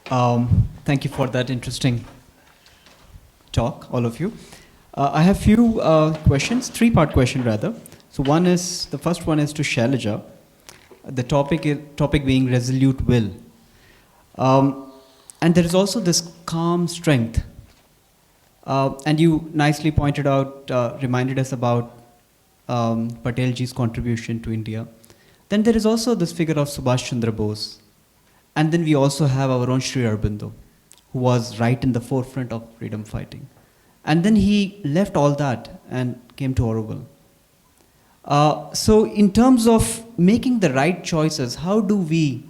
Thank you for that interesting talk, all of you. I have few questions, three-part question rather. So the first one is to Shailaja. The topic being resolute will. And there is also this calm strength. And you nicely pointed out, reminded us about Patelji's contribution to India. Then there is also this figure of Subhash Chandra Bose. And then we also have our own Sri Aurobindo, who was right in the forefront of freedom fighting. And then he left all that and came to Auroville. So in terms of making the right choices, how do we,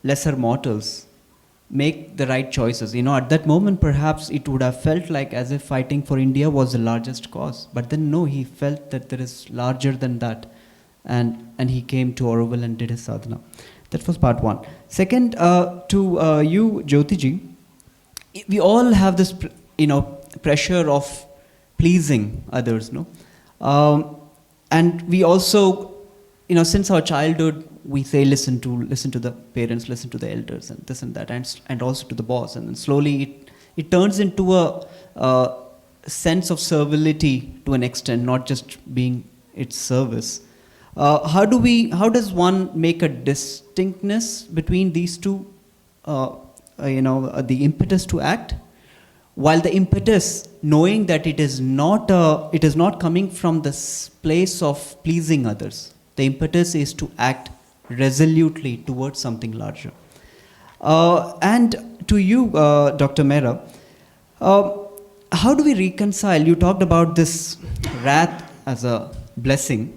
lesser mortals, make the right choices? You know, at that moment, perhaps it would have felt like as if fighting for India was the largest cause. But then no, he felt that there is larger than that. And he came to Auroville and did his sadhana. That was part one. Second, to you, Jyotiji, we all have this, pressure of pleasing others, no? And we also, since our childhood, we say listen to the parents, listen to the elders, and this and that, and also to the boss. And then slowly it turns into a sense of servility to an extent, not just being its service. How does one make a distinctness between these two, the impetus to act, while the impetus, knowing that it is not coming from this place of pleasing others. The impetus is to act resolutely towards something larger. And to you, Dr. Mehra, how do we reconcile? You talked about this wrath as a blessing.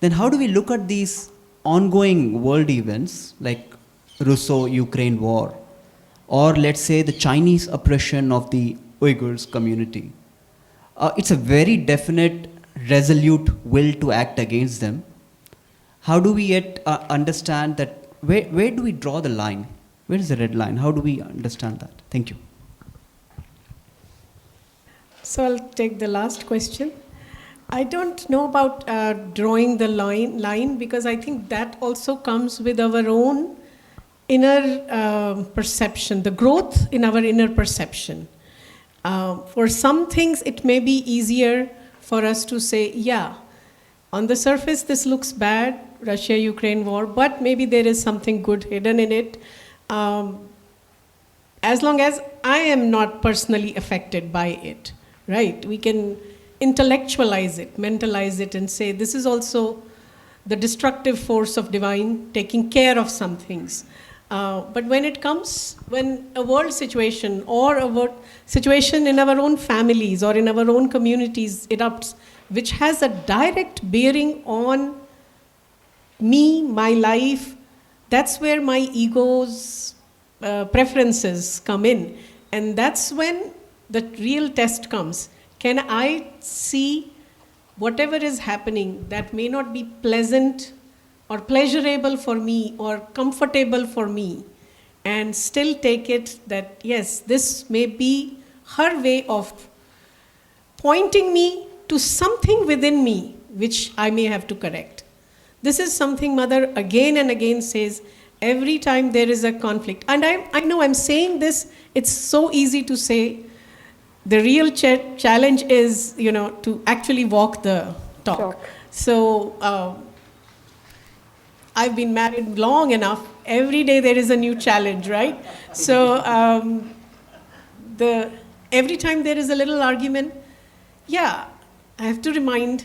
Then how do we look at these ongoing world events like Russo-Ukraine war, or let's say the Chinese oppression of the Uyghurs community? It's a very definite, resolute will to act against them. How do we yet understand that? Where do we draw the line? Where is the red line? How do we understand that? Thank you. So I'll take the last question. I don't know about drawing the line because I think that also comes with our own inner perception, the growth in our inner perception. For some things, it may be easier for us to say, yeah, on the surface, this looks bad, Russia-Ukraine war, but maybe there is something good hidden in it. As long as I am not personally affected by it, right? We can intellectualize it, mentalize it, and say, this is also the destructive force of divine taking care of some things. But when a world situation or a situation in our own families or in our own communities erupts, which has a direct bearing on me, my life, that's where my ego's preferences come in. And that's when the real test comes. Can I see whatever is happening that may not be pleasant or pleasurable for me or comfortable for me, and still take it that, yes, this may be her way of pointing me to something within me which I may have to correct. This is something Mother again and again says every time there is a conflict. And I know I'm saying this, it's so easy to say. The real challenge is, to actually walk the talk. So I've been married long enough. Every day there is a new challenge, right? So every time there is a little argument, yeah, I have to remind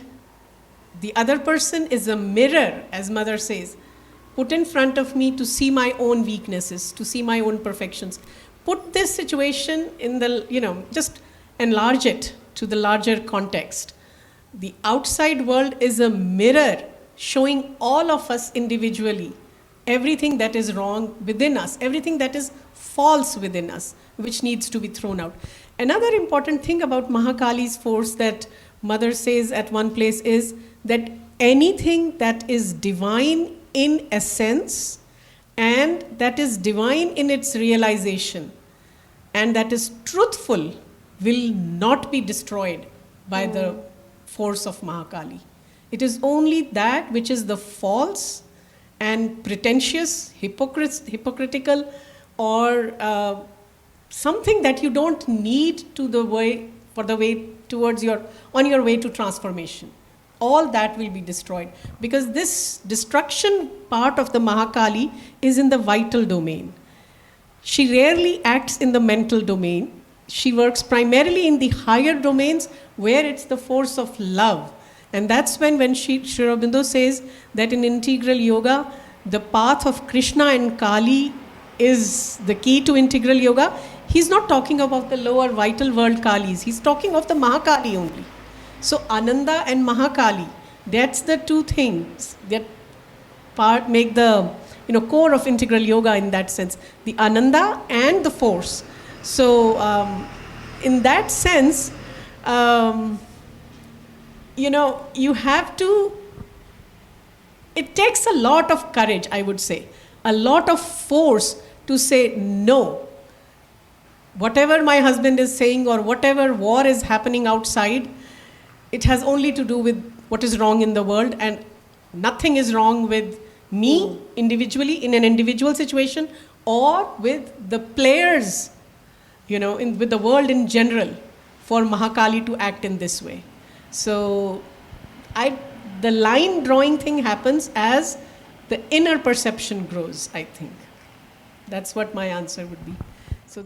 the other person is a mirror, as Mother says, put in front of me to see my own weaknesses, to see my own perfections. Put this situation in the, just enlarge it to the larger context. The outside world is a mirror showing all of us individually everything that is wrong within us, everything that is false within us, which needs to be thrown out. Another important thing about Mahakali's force that Mother says at one place is that anything that is divine in essence and that is divine in its realization and that is truthful will not be destroyed by the force of Mahakali. It is only that which is the false and pretentious, hypocritical, or something that you don't need to the way for the way towards your on your way to transformation. All that will be destroyed, because this destruction part of the Mahakali is in the vital domain. She rarely acts in the mental domain. She works primarily in the higher domains where it's the force of love. And that's when Sri Aurobindo says that in integral yoga, the path of Krishna and Kali is the key to integral yoga. He's not talking about the lower vital world Kalis. He's talking of the Mahakali only. So Ananda and Mahakali, that's the two things that make the core of integral yoga in that sense. The Ananda and the force. So in that sense, you have to, it takes a lot of courage, I would say, a lot of force to say no. Whatever my husband is saying or whatever war is happening outside, it has only to do with what is wrong in the world, and nothing is wrong with me individually in an individual situation or with the players, with the world in general, for Mahakali to act in this way. So the line drawing thing happens as the inner perception grows, I think. That's what my answer would be. So